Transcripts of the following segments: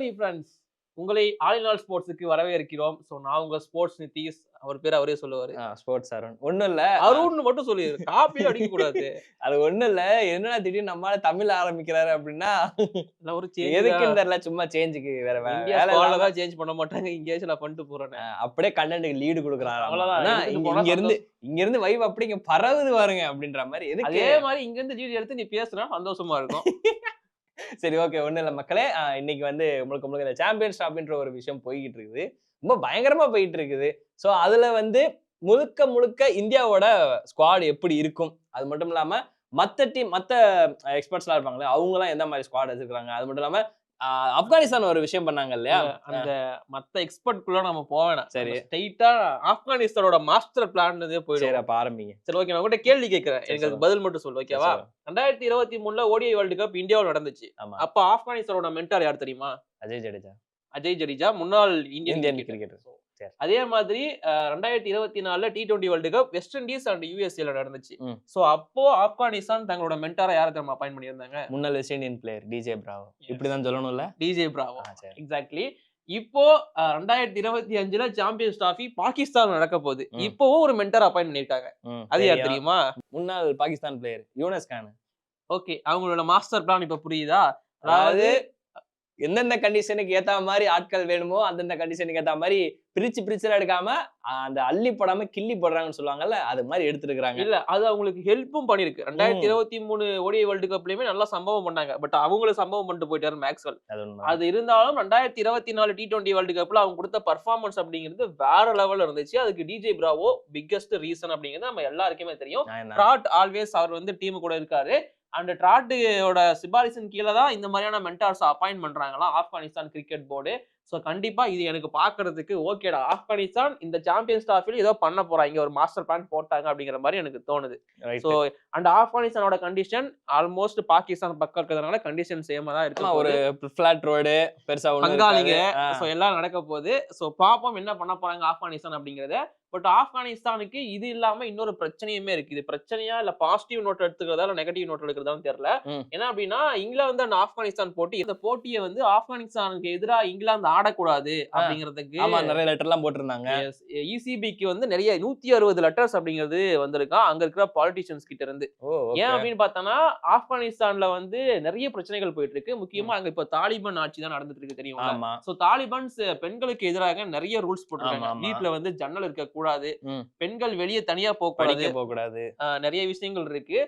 My friends, உங்களை all in all ஸ்போர்ட்ஸ்க்கு வரவேற்கிறோம். So நான் உங்க ஸ்போர்ட்ஸ் நித்தீஷ். அவர் பேர் அவரே சொல்லுவாரு. ஸ்போர்ட்ஸ் அருண். ஒண்ணும் இல்ல. அருண்னு மட்டும் சொல்லிரு. காப்பியே அடிக்க கூடாது. அது ஒண்ணும் இல்ல. என்னடா திடீர்னு நம்மால தமிழ் ஆரம்பிக்கிறாரு அப்படின்னா, இல்ல ஒரு சேஞ்ச் எதுக்குன்னு தெரியல. சும்மா சேஞ்சுக்கு வேற இந்தியா வேலை ஸ்குவாட்ல இல்லாம தான் சேஞ்ச் பண்ண மாட்டாங்க. இங்கேயாச்சும் நான் பண்ணிட்டு போறேனே. அப்படியே கண்டென்ட்க்கு லீடு குடுக்குறாராம். அவ்வளவுதான். ஆனா எடுத்துட்டு போனா இங்க இருந்து வைப் அப்படி இங்க பரவுது பாருங்க அப்படின்ற மாதிரி. எதுக்கு? அதே மாதிரி இங்க இருந்து லீட் எடுத்து நீ பேசுனா சந்தோஷமா இருக்கும். சரி, ஓகே. ஒண்ணும் இல்ல மக்களே. இன்னைக்கு வந்து முழுக்க இந்த சாம்பியன்ஸ் அப்படின்ற ஒரு விஷயம் போய்கிட்டு இருக்குது. ரொம்ப பயங்கரமா போயிட்டு இருக்குது. சோ அதுல வந்து முழுக்க இந்தியாவோட ஸ்குவாட் எப்படி இருக்கும், அது மட்டும் இல்லாம மத்த டீம் மத்த எக்ஸ்பர்ட்ஸ்லாம் இருப்பாங்களே, அவங்க எல்லாம் எந்த மாதிரி ஸ்குவாட் வச்சிருக்காங்க, அது மட்டும் இல்லாம ஆப்கானிஸ்தான் ஒரு விஷயம் பண்ணாங்க இல்லையா? அந்த மத்த எக்ஸ்பர்ட் குள்ள நம்ம போவேணாம். சரி, ஸ்ட்ரைட்டா ஆப்கானிஸ்தானோட மாஸ்டர் பிளான்லயே போயிடும். சரி, அப்ப ஆரம்பிங்க. சரி, ஓகே. நான் உங்ககிட்ட கேள்வி கேட்கிறேன். எனக்கு அதுக்கு பதில் மட்டும் சொல்லு, ஓகேவா? 2023ல ஓடிஐ வேர்ல்ட் கப் இந்தியாவுல நடந்துச்சு. அப்ப ஆப்கானிஸ்தானோட மென்டார் யார் தெரியுமா? அஜய் ஜடேஜா. அஜய் ஜடேஜா, முன்னாள் இந்தியன் கிரிக்கெட்டர். அதே மாதிரி 2024ல T20 world cup West Indies and யுஎஸ்ஏல நடந்துச்சு. சோ அப்போ ஆப்கானிஸ்தான் தங்களோட மென்டாரா யாரை தெரியுமா அப்பாயிண்ட் பண்ணியிருந்தாங்க? முன்னாள் west Indian player DJ Bravo. இப்படிதான் சொல்லணும்ல? DJ Bravo. எக்ஸாக்ட்லி. இப்போ 2025ல சாம்பியன்ஸ் டிராஃபி பாகிஸ்தான் நடக்க போகுது. இப்போவும் ஒரு மென்டார் அப்பாயிண்ட் பண்ணிருக்காங்க. அது யார் தெரியுமா? முன்னாள் பாகிஸ்தான் பிளேயர் யூனஸ் கான். ஓகே, அவங்களோட மாஸ்டர் பிளான் இப்ப புரியுதா? அதாவது எந்தெந்த கண்டிஷனுக்கு ஏத்த மாதிரி ஆட்கள் வேணுமோ அந்தந்த கண்டிஷனுக்கு ஏத்த மாதிரி பிரிச்சு எடுக்காம அந்த அள்ளி போடாம கிள்ளி போடுறாங்கன்னு சொல்லுவாங்கல்ல, அது மாதிரி எடுத்துருக்காங்க. இல்ல, அது அவங்களுக்கு ஹெல்ப்பும் பண்ணிருக்கு. 2023 ஓடிஐ வேர்ல்டு கப்லயுமே நல்லா சம்பவம் பண்ணாங்க. பட் அவங்களும் சம்பவம் பண்ணிட்டு போயிட்டாரு மேக்ஸ்வெல். அது இருந்தாலும் 2024 T20 வேர்ல்டு கப்ல அவங்க கொடுத்த பர்ஃபார்மன்ஸ் அப்படிங்கிறது வேற லெவல்ல இருந்துச்சு. அதுக்கு டிஜே பிராவோ பிக்கஸ்ட் ரீசன் அப்படிங்கிறது நம்ம எல்லாருக்குமே தெரியும். ட்ராட் ஆல்வேஸ் அவர் வந்து டீம் கூட இருக்காரு. அந்த ட்ராட்டோட சிபாரிசின் கீழே தான் இந்த மாதிரியான மென்டார்ஸ் அப்பாயிண்ட் பண்றாங்களாம் ஆப்கானிஸ்தான் கிரிக்கெட் போர்டு. ஸோ கண்டிப்பா இது எனக்கு பாக்குறதுக்கு ஓகேடா, ஆப்கானிஸ்தான் இந்த சாம்பியன்ஸ் டிராஃபில ஏதோ பண்ண போறாங்க, ஒரு மாஸ்டர் பிளான் போட்டாங்க அப்படிங்கிற மாதிரி எனக்கு தோணுது. ஸோ அண்ட் ஆப்கானிஸ்தானோட கண்டிஷன் ஆல்மோஸ்ட் பாகிஸ்தான் பக்கம் இருக்கிறதுனால கண்டிஷன் சேமா தான் இருக்கு. ஒரு ஃபிளாட் ரோடு பெருசா பங்காளிங்க ஸோ எல்லாம் நடக்க போகுது. ஸோ பாப்போம் என்ன பண்ண போறாங்க ஆப்கானிஸ்தான் அப்படிங்கறத. பட் ஆப்கானிஸ்தானுக்கு இது இல்லாம இன்னொரு பிரச்சனையுமே இருக்கு. இது பிரச்சனையா இல்ல பாசிட்டிவ் நோட் எடுத்துக்கிறதா இல்ல நெகட்டிவ் நோட் எடுக்கிறதான்னு தெரியல. என்ன அப்படின்னா, இங்கிலாந்து அண்ட் ஆப்கானிஸ்தான் போட்டி, இந்த போட்டியை வந்து ஆப்கானிஸ்தானுக்கு எதிராக இங்கிலாந்து ஆடக்கூடாது அப்படிங்கிறதுக்கு நிறைய லெட்டர் எல்லாம் போட்டிருந்தாங்க. இசிபிக்கு வந்து நிறைய 160 லெட்டர்ஸ் அப்படிங்கிறது வந்திருக்கா அங்க இருக்கிற பாலிட்டிஷியன்ஸ் கிட்ட இருந்து. ஏன் அப்படின்னு பார்த்தோம்னா, ஆப்கானிஸ்தான்ல வந்து நிறைய பிரச்சனைகள் போயிட்டு இருக்கு. முக்கியமா அங்க இப்ப தாலிபான் ஆட்சி தான் நடந்துட்டு இருக்கு தெரியுமா? சோ தாலிபான்ஸ் பெண்களுக்கு எதிராக நிறைய ரூல்ஸ் போட்டிருக்காங்க. வீட்டுல வந்து ஜன்னல் இருக்க கூடாது, பெண்கள் வெளியே தனியா போக கூடாது, நிறைய விஷயங்கள் இருக்கு.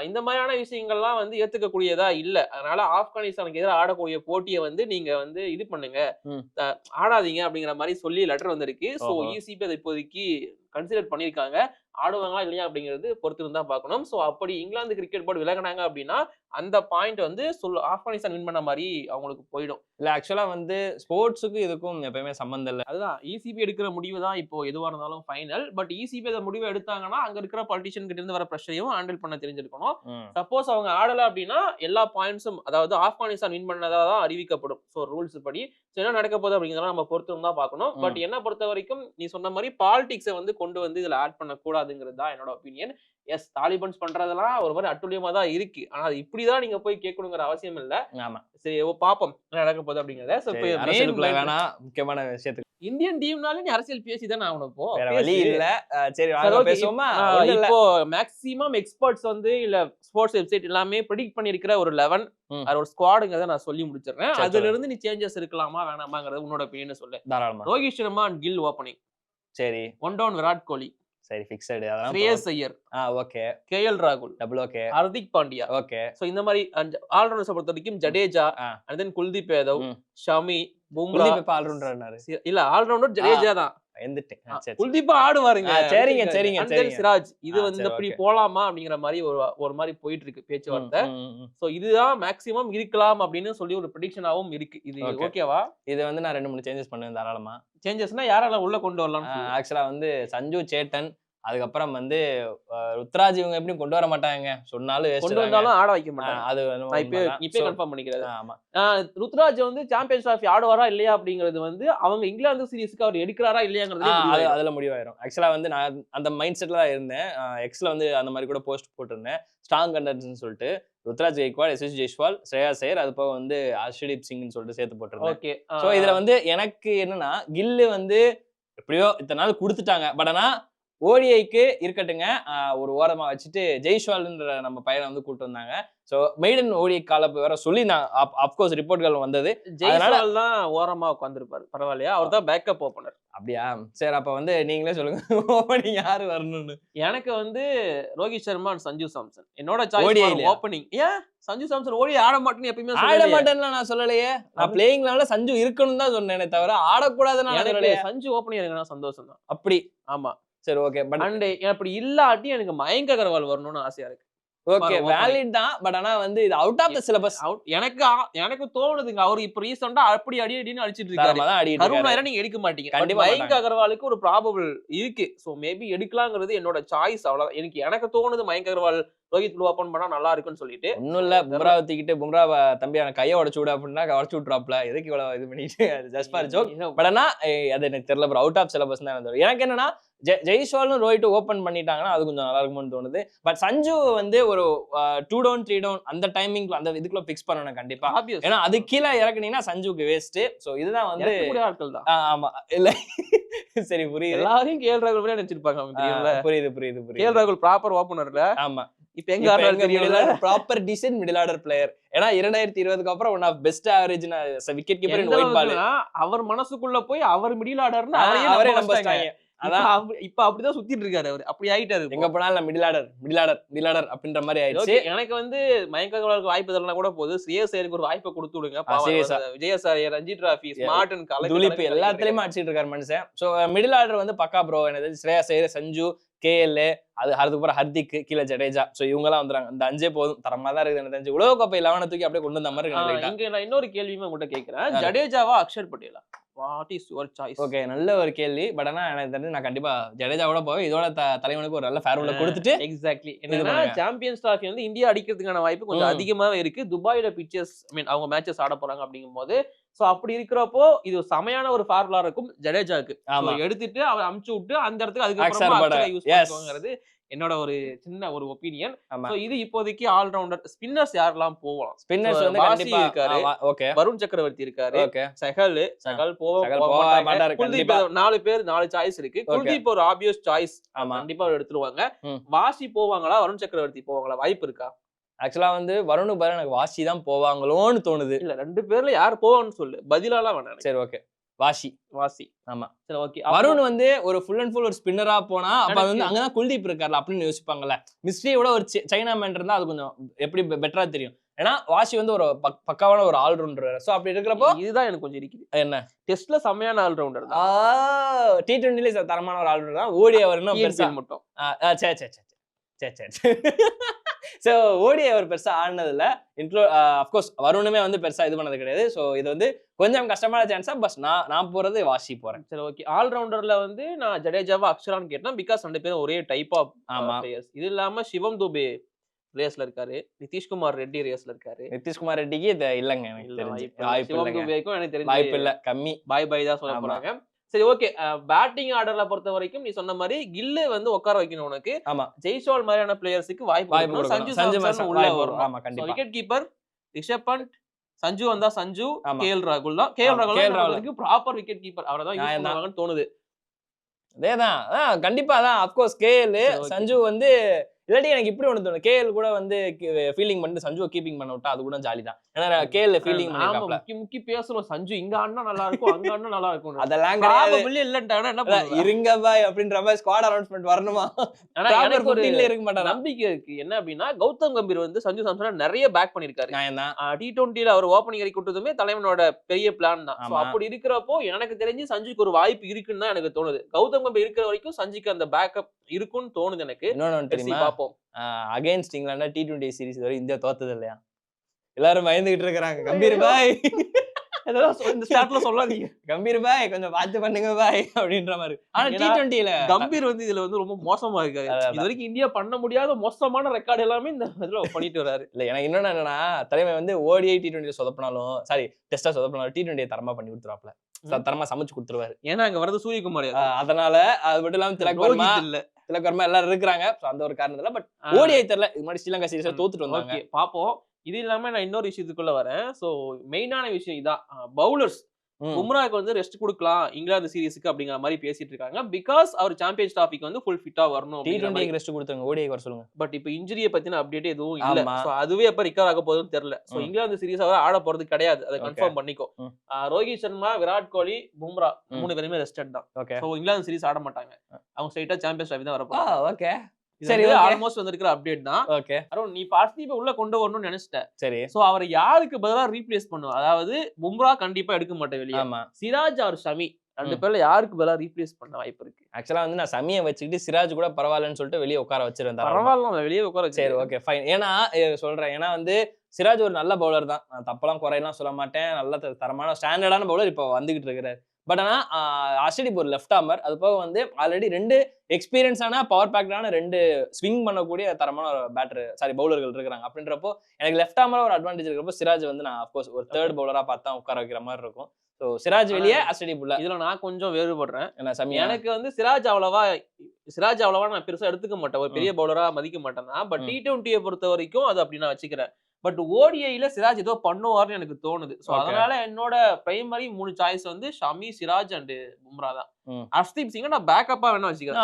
இந்த மாதிரியான விஷயங்கள்லாம் வந்து ஏத்துக்க கூடியதா இல்ல. அதனால ஆப்கானிஸ்தானுக்கு எதிராக ஆடக்கூடிய போட்டியை வந்து நீங்க வந்து இது பண்ணுங்க, ஆடாதீங்க அப்படிங்கிற மாதிரி சொல்லி லெட்டர் வந்திருக்கு. சோ இசிபி அதை இப்போதைக்கு கன்சிடர் பண்ணிருக்காங்க. ஆடுவாங்களா இல்லையா அப்படிங்கிறது பொறுத்து தான் பார்க்கணும். சோ அப்படி இங்கிலாந்து கிரிக்கெட் போர்டு விலகினாங்க அப்படின்னா அந்த பாயிண்ட் வந்து ஆப்கானிஸ்தான் வின் பண்ண மாதிரி அவங்களுக்கு போயிடும். இல்ல ஆக்சுவலா வந்து ஸ்போர்ட்ஸுக்கு இதுக்கும் எப்பயுமே சம்பந்தம் இல்லை. அதுதான் இசிபி எடுக்கிற முடிவு தான் இப்போ எதுவா இருந்தாலும் ஃபைனல். பட் இசிபி அந்த முடிவை எடுத்தாங்கன்னா அங்க இருக்கிற பாலிட்டிஷியன் கிட்ட இருந்து வர பிரஷரையும் ஹேண்டில் பண்ண தெரிஞ்சிருக்கணும். சப்போஸ் அவங்க ஆடல அப்படின்னா எல்லா பாயிண்ட்ஸும், அதாவது ஆப்கானிஸ்தான் வின் பண்ணதா தான் அறிவிக்கப்படும். ஸோ ரூல்ஸ் படி என்ன நடக்க போகுது அப்படிங்கிறத நம்ம பொறுத்து தான் பார்க்கணும். பட் என்ன பொறுத்த வரைக்கும் நீ சொன்ன மாதிரி பாலிடிக்ஸை வந்து கொண்டு வந்து இதுல ஆட் பண்ணக்கூடாதுங்கிறது தான் என்னோட ஒப்பீனியன். எஸ், தாலிபான்ஸ் பண்றதெல்லாம் ஒரு மாதிரி அட்டுழியமா தான் இருக்கு. ஆனா அது இப்படிதான் நீங்க போய் கேட்கணுங்கிற அவசியம் இல்ல. சரி, பாப்போம் என்ன நடக்க போகுது அப்படிங்கறத. வேணா முக்கியமான விஷயத்துக்கு இந்தியன் டீம்னால நீ அரசியல் பேசிதான் ஆகணும். இப்போ வழி இல்ல. சரி, பேசுவோமா? இப்போ மேக்ஸிமம் எக்ஸ்பர்ட்ஸ் வந்து இல்ல ஸ்போர்ட்ஸ் வெப்சைட் எல்லாமே ப்ரெடிக்ட் பண்ணிருக்கிற ஒரு 11 அது ஒரு ஸ்குவாடுங்கிறத நான் சொல்லி முடிச்சிடுறேன். அதுல இருந்து நீ சேஞ்சஸ் இருக்கலாமா வேணாமாங்கிறது உன்னோட ஒப்பீனியன் சொல்லு. தாராளமா. Rohit Sharma and Gill opening. சரி. One down Virat Kohli. சரி, ஃபிக்ஸட். அதெல்லாம் ஸ்ரேயஸ் ஐயர். ஓகே. கேஎல் ராகுல். Double okay. Hardik Pandya. Okay. So இந்த மாதிரி ஆல்ரவுண்டர்ஸ் பொறுத்த வரைக்கும் ஜடேஜா, and then குல்தீப் யாதவ், ஷமி, பும்ரா. குல்தீப் ஆல்ரவுண்டர்னாரு. இல்ல, ஆல்ரவுண்டர் ஜடேஜா தான். குல்தீப் ஆடுவாருங்க. சரிங்க. சிராஜ். இது வந்து இப்படி போலாமா அப்படிங்கிற மாதிரி ஒரு மாதிரி போயிட்டு இருக்கு பேச்சுவார்த்தை. சோ இதுதான் மேக்ஸிமம் இருக்கலாம் அப்படின்னு சொல்லி ஒரு ப்ரெடிக்ஷனாவும் இருக்கு. இது ஓகேவா? இது வந்து நான் 2-3 சேஞ்சஸ் பண்ணுவேன் தாராளமா. சேஞ்சஸ்னா யாரெல்லாம் உள்ள கொண்டு வரலாம்? ஆக்சுவலா வந்து சஞ்சு சேட்டன், அதுக்கப்புறம் வந்து ருத்ராஜ் இவங்க எப்படியும் கொண்டு வர மாட்டாங்க, சொன்னாலும் கொண்டு வந்தாலும் ஆட வைக்க மாட்டாங்க. அது இப்பயே கன்ஃபார்ம் பண்ணிக்கிறது. ஆமா. ருத்ராஜ் வந்து சாம்பியன்ஸ் டிராஃபி ஆடுவாரா இல்லையா அப்படிங்கிறது வந்து அவங்க இங்கிலாந்து சீரிஸ்க்கு அவர் எடுக்கிறாரா இல்லையாங்கிறது அதுல முடிவாயிரும். ஆக்சுவலா வந்து நான் அந்த மைண்ட் செட்ல தான் இருந்தேன். எக்ஸ்ல வந்து அந்த மாதிரி கூட போஸ்ட் போட்டிருந்தேன். ஸ்ட்ராங் கண்டென்ட்ஸ்னு சொல்லிட்டு ருத்ராஜ் கெய்க்வாட், எஸ்எஸ் ஜெய்ஸ்வால், ஸ்ரேயாஸ் ஐயர், அது போக வந்து ஹர்ஷ்தீப் சிங்னு சொல்லிட்டு சேர்த்து போட்டிருந்தேன். ஓகே. சோ இதுல வந்து எனக்கு என்னன்னா கில்லு வந்து எப்படியோ இத்தனை நாள் கொடுத்துட்டாங்க. பட் ஆனா ஓடிஐக்கு இருக்கட்டுங்க, ஒரு ஓரமா வச்சுட்டு ஜெய்ஸ்வால்ன்ற நம்ம பையனை வந்து கூட்டு வந்தாங்க. சோ மெய்டன் ஓடிஐ காலப் வேற சொல்லி நான் அப்கோர்ஸ் ரிப்போர்ட்கள் வந்தது. ஜெய்ஸ்வால் தான் ஓரமா உட்கார்ந்திருப்பாரு. பரவாயில்லையா? அவர் தான் பேக்கப் ஓபனர். அப்படியா? சரி, அப்ப வந்து நீங்களே சொல்லுங்க ஓபனிங் யாரு வரணும்னு. எனக்கு வந்து ரோஹித் சர்மா அண்ட் சஞ்சு சாம்சன் என்னோட சாய்ஸ் ஓபனிங். ஏன் சஞ்சு சாம்சன் ஓடி ஆட மாட்டேன்னு எப்பயுமே ஆட மாட்டேன்னு நான் சொல்லலையே. நான் பிளேயிங் லெவல்ல சஞ்சு இருக்கணும் தான் சொன்னேனே தவிர ஆடக்கூடாதுன்னு நான் சொல்லலையே. சஞ்சு ஓபனிங் எனக்கு சந்தோஷம் தான். அப்படி? ஆமா. சரி, ஓகே. பட் அண்ட் அப்படி இல்லாட்டி எனக்கு மயங்க் அகர்வால் வரணும்னு ஆசையா இருக்கு. ஓகே, வேலிட் தான். பட் ஆனா வந்து இது அவுட் ஆஃப் தி சிலபஸ். எனக்கு தோணுதுங்க. அவர் இப்ப ரீசெண்டா அப்படி அடின்னு அடிச்சிட்டு இருக்காரு. கருண் நாயரை நீங்க எடுக்க மாட்டீங்க. மயங்க் அகர்வாலுக்கு ஒரு ப்ராபபிள் இருக்கு. சோ மேபி எடுக்கலாங்கிறது என்னோட சாய்ஸ். அவ்வளவுதான். எனக்கு தோணுது மயங்க் அகர்வால் ரோஹித் ஓபன் பண்ணா நல்லா இருக்குன்னு சொல்லிட்டு. ஒண்ணும் இல்ல, பும்ரா தூக்கிட்டு பும்ரா தம்பியான கையை உடச்சு விடு அப்படின்னா உடச்சு விட்டுறாப்ல. எதுக்கு இவ்வளவு இது பண்ணிட்டு? Just for joke. பட் ஆனா அது எனக்கு தெரியல ப்ரோ, அவுட் ஆஃப் சிலபஸ் தான். எனக்கு என்னன்னா ஜெய்ஸ்வாலும் ரோஹிட் ஓபன் பண்ணிட்டாங்கன்னா அது கொஞ்சம் நல்லா இருக்கும்னு தோணுது. பட் சஞ்சு வந்து ஒரு 2 டவுன் 3 டவுன் அந்த டைமிங்ல அந்த இதுக்குள்ள பிக்ஸ் பண்ணணும் கண்டிப்பா. ஏன்னா அது கீழே இறக்குனீங்கன்னா சஞ்சுக்கு வேஸ்ட். சோ இதுதான் வந்து ஆட்கள் தான். ஆமா இல்ல சரி புரியுது. எல்லாரையும் கேஎல் ராகுல் நினைச்சிருப்பாங்க அவங்க. தெரியும்ல? புரியுது. கேஎல் ராகுல் ப்ராப்பர் ஓபனர்ல. ஆமா. இப்ப எங்க ஆடுறாரு தெரியல. Proper decent middle order player. ஏன்னா 2020க்கு அப்புறம் one of best average wicket keeper in white ball. அவர் மனசுக்குள்ள போய் அவர் மிடில் ஆர்டர்னு அவரே நம்பிட்டாங்க. அதான் இப்ப அப்படிதான் சுத்திட்டு இருக்காரு அவரு. அப்படி ஆயிட்டாரு. எங்க போனாலும் மிடில் ஆர்டர் அப்படின்ற மாதிரி ஆயிடுச்சு. எனக்கு வந்து மயங்க் அகர்வாலுக்கு வாய்ப்பு தரலாம் கூட போகுது. ஸ்ரேயஸ் ஐயருக்கு ஒரு வாய்ப்பை கொடுத்து விடுங்க. விஜயசாய், ரஞ்சி டிராஃபி, ஸ்மார்ட் அண்ட் துலிப் எல்லாத்துலயுமே அடிச்சிட்டு இருக்காரு மனுஷன். சோ மிடில் ஆர்டர் வந்து பக்கா ப்ரோ. எனக்கு ஸ்ரேயஸ் ஐயர், சஞ்சு, கேஎல், அதுக்கப்புறம் ஹர்திக், கீழே ஜடேஜா. சோ இவங்க எல்லாம் வந்துறாங்க. இந்த 5 போதும், தரமா தான் இருக்குது. எனக்கு தெரிஞ்சு உலக கோப்பை 11 தூக்கி அப்படியே கொண்டு வந்த மாதிரி இருக்கு. இங்க நான் இன்னொரு கேள்வியுமே உங்ககிட்ட கேட்கிறேன். ஜடேஜாவா அக்ஷர் பட்டேலா? What is your choice? Okay, நல்ல ஒரு கேள்வி. பட் ஆனா எனக்கு தெரிஞ்சு நான் கண்டிப்பா ஜடேஜாவோட போவேன். இதோட தலைவனுக்கு ஒரு நல்ல ஃபேர்வெல் கொடுத்துட்டு. எக்ஸாக்ட்லி. என்னன்னா சாம்பியன்ஸ் டிராஃபி வந்து இந்தியா அடிக்கிறதுக்கான வாய்ப்பு கொஞ்சம் அதிகமாவே இருக்கு. துபாயில பிச்சஸ் அவங்க மேட்சஸ் ஆட போறாங்க அப்படிங்கும்போது சோ அப்படி இருக்கிறப்போ இது செமையான ஒரு ஃபார்முலா இருக்கும் ஜடேஜாக்கு. எடுத்துட்டு அவர் அமுச்சு விட்டு அந்த இடத்துக்கு அதுக்கு யூஸ் பண்ணுவாங்கிறது என்னோட ஒரு சின்ன ஒரு ஒப்பீனியன். சோ இது இப்போதைக்கு ஆல் ரவுண்டர். ஸ்பின்னர்ஸ் யாரெல்லாம் போகலாம்? ஸ்பின்னர்ஸ் வந்து கண்டிப்பா இருக்காரு. ஓகே, வருண் சக்கரவர்த்தி இருக்காரு. ஓகே, சஹல் போக மாட்டாரு. குல்தீப் 4 பேர் 4 சாய்ஸ் இருக்கு. குல்தீப் ஒரு ஆப்வியஸ் சாய்ஸ். கண்டிப்பா எடுத்துருவாங்க. வாசி போவாங்களா, வருண் சக்கரவர்த்தி போவாங்களா? வாய்ப்பு இருக்கா? ஆக்சுவலா வந்து வருண் பாரு எனக்கு வாசி தான் போவாங்களோன்னு தோணுது. இல்ல 2 பேர்ல யார் போவான்னு சொல்லு. பதிலாலாம் வேணாம். சரி, ஓகே, வாசி. ஆமா. சரி, ஓகே. வருண் வந்து ஒரு ஃபுல் அண்ட் ஃபுல் ஒரு ஸ்பின்னரா போனா அப்ப வந்து அங்கதான் குல்தீப் இருக்காரு அப்படின்னு யோசிப்பாங்கல்ல. மிஸ்ட்ரியோட ஒரு சைனா மேன் இருந்தா அது கொஞ்சம் எப்படி பெட்டரா தெரியும். ஏன்னா வாசி வந்து ஒரு பக்காவான ஒரு ஆல்ரவுண்டர். சோ அப்படி இருக்கிறப்போ இதுதான் எனக்கு கொஞ்சம் இருக்குது. என்ன டெஸ்ட்ல செமையான ஆல்ரவுண்டர் தான். T20ல தரமான ஒரு ஆல்ரவுண்டர் தான். ஓடி அவர்னா பெருசா மட்டும். சரி. சோ ஓடிஐ அவர் பெருசா ஆடினதுல அப்கோர்ஸ் வருணுமே வந்து பெருசா இது பண்ணது கிடையாது. சோ இது வந்து கொஞ்சம் கஷ்டமான சான்ஸா. பஸ் நான் போறது வாசி போறேன். சரி, ஓகே. ஆல் ரவுண்டர்ல வந்து நான் ஜடேஜாவா அக்ஷரான்னு கேட்டேன். பிகாஸ் 2 பேரும் ஒரே டைப் ஆஃப் பிளேயர்ஸ். இது இல்லாம சிவம் துபே ரேஸ்ல இருக்காரு. நிதிஷ்குமார் ரெட்டி ரேஸ்ல இருக்காரு. நிதிஷ்குமார் ரெட்டிக்கு இது இல்லங்க, எனக்கு தெரிஞ்சு சிவம் துபேக்கும் எனக்கு தெரிஞ்சு வாய்ப்பு இல்ல, கம்மி. பாய் தான் சொல்ல போறாங்க. சரி, ஓகே. பேட்டிங் ஆர்டர்ல பொறுத்த வரைக்கும் நீ சொன்ன மாதிரி கில்லு வந்து உட்கார வைக்கணும் உனக்கு. ஆமா, ஜெய்ஸ்வால் மாதிரியான பிளேயர்ஸ்க்கு வாய்ப்பு. சஞ்சு சாம்சன் உள்ள வரும். ஆமா, கண்டிப்பா. விக்கெட் கீப்பர் ரிஷப் பண்ட், சஞ்சு வந்தா சஞ்சு, கேஎல் ராகுல் தான். கேஎல் ராகுல் ப்ராப்பர் விக்கெட் கீப்பர். அவரதான் யூஸ் பண்ணுவாங்கன்னு தோணுது. அதேதான், கண்டிப்பா தான். அப்கோர்ஸ் கேஎல், சஞ்சு வந்து இல்லாட்டி எனக்கு இப்படி ஒண்ணு தோணும். கேஎல் கூட வந்து ஃபீலிங் பண்ணிட்டு சஞ்சுவை கீப்பிங் பண்ண விட்டா அது கூட ஜாலி தான். ஏன்னா கேஎல் ஃபீலிங் பண்ணிருக்காப்ல. முக்கி பேசணும். சஞ்சு இங்க ஆடுனா நல்லா இருக்கும், அங்க ஆடுனா நல்லா இருக்கும். அதெல்லாம் கிடையாது. இல்லன்ட்டானா என்ன பண்ணுவீங்க? இருங்க பாய் அப்படின்ற மாதிரி ஸ்குவாட் அனௌன்ஸ்மென்ட் வரணுமா? ஆனா எனக்கு ஒரு இருக்க மாட்டாங்க. நம்பிக்கை இருக்கு. என்ன அப்படின்னா கௌதம் கம்பீர் வந்து சஞ்சு சாம்சனை நிறைய பேக் பண்ணிருக்காரு. T20ல அவர் ஓபனிங் இறக்கி விட்டதுமே தலைவனோட பெரிய பிளான் தான். அப்படி இருக்கிறப்போ எனக்கு தெரிஞ்சு சஞ்சுக்கு ஒரு வாய்ப்பு இருக்குன்னு தான் எனக்கு தோணுது. கௌதம் கம்பீர் இருக்கிற வரைக்கும் சஞ்சுக்கு அந்த பேக்கப் இருக்குன்னு தோணுது எனக்கு. இன்னொன்னு தெரியுமா? அகைன்ஸ்ட் இங்கிலாந்து T20 சீரிஸ் வரை இந்தியா தோத்தது இல்லையா? எல்லாரும் பயந்துகிட்டு இருக்காங்க. கம்பீர் பாய் இந்த ஸ்டார்ட்ல சொல்லாதீங்க. கம்பீர் பாய் கொஞ்சம் பார்த்து பண்ணுங்க பாய் அப்படின்ற மாதிரி. ஆனா T20ல கம்பீர் வந்து இதுல வந்து ரொம்ப மோசமா இருக்காரு. இது வரைக்கும் இந்தியா பண்ண முடியாத மோசமான ரெக்கார்ட் எல்லாமே இந்த இதுல பண்ணிட்டு வராரு. இல்ல எனக்கு இன்னொன்னு என்னன்னா, தலைமை வந்து ODI T20 சொதப்பினாலும் சாரி டெஸ்டா சொதப்பினாலும் T20 தரமா பண்ணி கொடுத்துருவாப்ல. தரமா சமைச்சு கொடுத்துருவாரு. ஏன்னா அங்க வரது சூரியகுமார். அதனால அது மட்டும் இல்லாம திலக் வர்மா எல்லாரும் இருக்காங்க. அந்த ஒரு காரணத்துல பட் ODI தெரியல. இது மாதிரி ஸ்ரீலங்கா சீரிஸ்ல தோத்துட்டு வந்தாங்க. பாப்போம். இது இல்லாம நான் இன்னொரு விஷயத்துக்குள்ள வரேன். சோ மெயினான விஷயம் இதான். பவுலர்ஸ் பும்ராக்கு வந்து ரெஸ்ட் கொடுக்கலாம் இங்கிலாந்து சீரிஸ்க்கு அப்படிங்கிற மாதிரி பேசிட்டு இருக்காங்க. பிகாஸ் அவர் சாம்பியன்ஸ் டிராஃபிக் வந்து ஃபுல் ஃபிட்டா வரணும். T20 ரெஸ்ட் கொடுத்துங்க, ODI வர சொல்லுங்க. பட் இப்போ இன்ஜுரியை பத்தின அப்டேட் எதுவும் இல்ல. சோ அதுவே எப்ப ரிகவர் ஆக போகுதுன்னு தெரியல. சோ இங்கிலாந்து சீரிஸ் அவர் ஆட போறது கிடையாது. அதை கன்ஃபார்ம் பண்ணிக்கோ. ரோஹித் சர்மா, விராட் கோலி, பும்ரா 3 பேருமே ரெஸ்டட் தான். சோ இங்கிலாந்து சீரிஸ் ஆட மாட்டாங்க. அவங்க ஸ்ட்ரைட்டா சாம்பியன்ஸ் டிராஃபி தான் வரப்போறாங்க. ஓகே சரி, ஆல்மோஸ்ட் வந்திருக்கிற அப்டேட் தான். ஓகே அருண், நீ பார்த்திப உள்ள கொண்டு வரணும்னு நினைச்சிட்ட. சரி, சோ அவரை யாருக்கு பதிலா ரீப்ளேஸ் பண்ணுவா? அதாவது பும்ரா கண்டிப்பா எடுக்க மாட்டேன் வெளியே. சிராஜ் ஆர் ஷமி ரெண்டு பேர்ல யாருக்கு பதிலா ரீப்ளேஸ் பண்ண வாய்ப்பு இருக்கு? ஆக்சுவலா வந்து நான் சமியை வச்சுக்கிட்டு சிராஜ் கூட பரவாயில்லன்னு சொல்லிட்டு வெளியே உட்கார வச்சிருந்தேன். பரவாயில்ல, வெளியே உட்கார. சரி ஓகே ஃபைன். ஏன்னா சொல்றேன், ஏன்னா வந்து சிராஜ் ஒரு நல்ல பவுலர் தான், நான் தப்பெல்லாம் குறையெல்லாம் சொல்ல மாட்டேன். நல்ல தரமான ஸ்டாண்டர்டான பவுலர் இப்போ வந்துகிட்டு இருக்கிறாரு. பட் ஆனா அர்ஷதீப் ஒரு லெஃப்ட் ஆர்மர். அது போக வந்து ஆல்ரெடி 2 எக்ஸ்பீரியன்ஸான பவர் பேக்டான 2 ஸ்விங் பண்ணக்கூடிய தரமான பவுலர்கள் இருக்கிறாங்க. அப்படின்றப்போ எனக்கு லெஃப்ட் ஆர்மர் ஒரு அட்வான்டேஜ் இருக்கிறப்போ சிராஜ் வந்து நான் அஃப்கோர்ஸ் ஒரு தேர்ட் பவுலரா பார்த்தா உட்கார வைக்கிற மாதிரி இருக்கும். ஸோ சிராஜ் வெளியே, அர்ஷதீப் உள்ள. இதுல நான் கொஞ்சம் வேறுபடுறேன். எனக்கு வந்து சிராஜ் அவ்வளவா நான் பெருசா எடுத்துக்க மாட்டேன், ஒரு பெரிய பவுலரா மதிக்க மாட்டேன். பட் T20 பொறுத்த வரைக்கும் அது அப்படி நான் வச்சுக்கிறேன். பட் ODIல சிராஜ் ஏதோ பண்ணுவார்னு எனக்கு தோணுது. சோ அதனால என்னோட பிரைமரி 3 சாய்ஸ் வந்து ஷமி, சிராஜ் அண்ட் பும்ரா தான். அர்ஷதீப் சிங் நான் பேக்கப்பா வேணா வச்சுக்கிறேன்.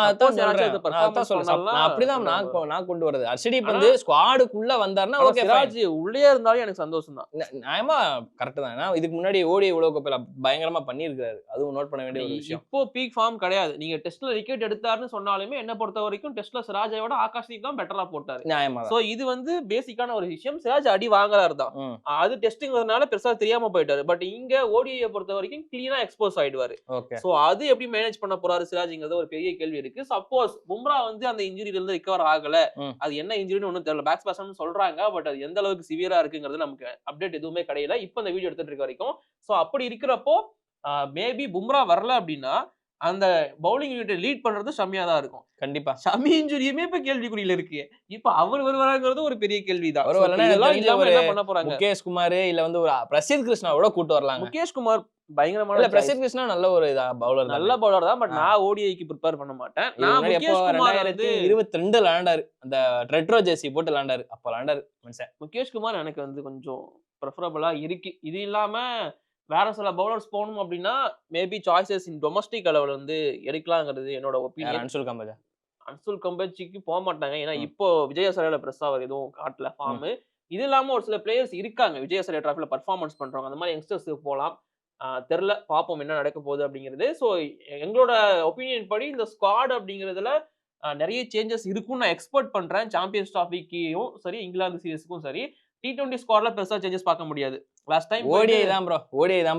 அப்படிதான் நான் கொண்டு வரது. அர்ஷதீப் வந்து ஸ்குவாடுக்குள்ள வந்தாருன்னா ஓகே, சிராஜ் உள்ளே இருந்தாலும் எனக்கு சந்தோஷம் தான். நியாயமா கரெக்ட் தான். ஏன்னா இதுக்கு முன்னாடி ODI உலக கோப்பையில பயங்கரமா பண்ணியிருக்காரு. அதுவும் நோட் பண்ண வேண்டிய ஒரு விஷயம். இப்போ பீக் ஃபார்ம் கிடையாது. நீங்க டெஸ்ட்ல விக்கெட் எடுத்தாருன்னு சொன்னாலுமே என்ன பொறுத்த வரைக்கும் டெஸ்ட்ல சிராஜை விட ஆகாஷ்தீப் தான் பெட்டரா போட்டாரு. நியாயமா. சோ இது வந்து பேசிக்கான ஒரு விஷயம். சிராஜ் அடி வாங்குறாரு தான், அது டெஸ்டிங்கிறதுனால பெருசா தெரியாம போயிட்டாரு. பட் இங்க ODI பொறுத்த வரைக்கும் கிளீனா எக்ஸ்போஸ் ஆயிடுவாரு. சோ அது எப்படி மேனேஜ் பண்ண போறாரு சிராஜ்ங்கிறது ஒரு பெரிய கேள்வி இருக்கு. சப்போஸ் பும்ரா வந்து அந்த இன்ஜுரியில இருந்து ரிகவர் ஆகல, அது என்ன இன்ஜுரின்னு ஒன்னும் தெரியல, பேக் ஸ்பாஸ்ம்னு சொல்றாங்க. பட் அது எந்த அளவுக்கு சிவியரா இருக்குங்கிறது நமக்கு அப்டேட் எதுவுமே கிடையல இப்ப இந்த வீடியோ எடுத்துட்டு இருக்க வரைக்கும். சோ அப்படி இருக்கிறப்போ மேபி பும்ரா வரல அப்படின்னா அந்த பவுலிங் யூனிட்டை லீட் பண்றது ஷமியா தான் இருக்கும். கண்டிப்பா ஷமி இன்ஜுரியுமே இப்ப கேள்விக்குறியில இருக்கு. இப்ப அவர் வருவாங்கிறது ஒரு பெரிய கேள்விதான். முகேஷ் குமார் இல்ல வந்து ஒரு பிரசித் கிருஷ்ணாவோட கூட்டு வரலாம். முகேஷ் குமார் பயங்கரமான இல்ல, பிரசித் கிருஷ்ணா நல்ல ஒரு பவுலர், நல்ல பவுலர் தான். பட் நான் ODIக்கு ப்ரிப்பேர் பண்ண மாட்டேன். நான் முகேஷ் குமார் 2022 விளையாண்டாரு, அந்த ரெட்ரோ ஜெர்சி போட்டு விளையாண்டாரு. அப்ப விளையாண்டாரு மனுஷன். முகேஷ் குமார் எனக்கு வந்து கொஞ்சம் ப்ரிஃபரபிளா இருக்கு. இது இல்லாம வேற சில பவுலர்ஸ் போகணும் அப்படின்னா மேபி சாய்ஸஸ் இன் டொமஸ்டிக் அளவுல வந்து எடுக்கலாங்கிறது என்னோட ஒப்பீனியன். அன்சுல் கம்பேச்சிக்கு போக மாட்டாங்க. ஏன்னா இப்போ விஜயசரேல பிரஸ் அவர் எதுவும் காட்டல ஃபார்ம். இது இல்லாம ஒரு சில பிளேயர்ஸ் இருக்காங்க விஜயசரே டிராஃபில பர்ஃபார்மன்ஸ் பண்றவங்க. அந்த மாதிரி யங்ஸ்டர்ஸ் போகலாம். தெரியல, பார்ப்போம் என்ன நடக்க போகுது அப்படிங்கிறது. ஸோ எங்களோட ஒப்பீனியன் படி இந்த ஸ்குவாட் அப்படிங்கிறதுல நிறைய சேஞ்சஸ் இருக்கும்னு நான் எக்ஸ்பெக்ட் பண்றேன். சாம்பியன்ஸ் டிராஃபிக்கும் சரி, இங்கிலாந்து சீரிஸுக்கும் சரி. T20 ஸ்குவாட்ல பெருசா சேஞ்சஸ் பார்க்க முடியாது. லாஸ்ட் டைம் ODI தான்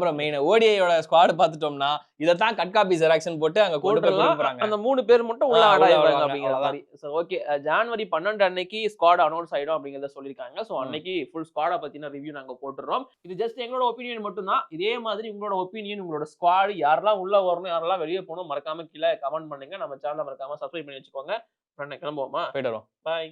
ப்ரோ மெயின். ODIயோட ஸ்குவாட் பார்த்துட்டோம்னா இத தான் கட் காப்பி ஜெராக்ஷன் போட்டு அங்க கொண்டு போய் கொடுக்குறாங்க. அந்த 3 பேர் மட்டும் உள்ள ஆடாயிடுவாங்க அப்படிங்கிற மாதிரி. சோ ஓகே, ஜனவரி 12 அன்னைக்கு ஸ்குவாட் அனௌன்ஸ் ஆயிடும் அப்படிங்கறத சொல்லிருக்காங்க. சோ அன்னைக்கு ஃபுல் ஸ்குவாட பத்தின ரிவ்யூ நாங்க போட்டுறோம். இது ஜஸ்ட் எங்களோட ஒப்பீனியன் மட்டும் தான். இதே மாதிரி உங்களோட ஒப்பீனியன், உங்களோட ஸ்குவாட் யாரெல்லாம் உள்ள வரணும், யாரெல்லாம் வெளியே போகணும் மறக்காம கீழே கமெண்ட் பண்ணுங்க. நம்ம சேனலை மறக்காம சப்ஸ்கிரைப் பண்ணி வச்சுக்கோங்க. கிளம்புவோமா? போயிட்டு வரோம். பாய்.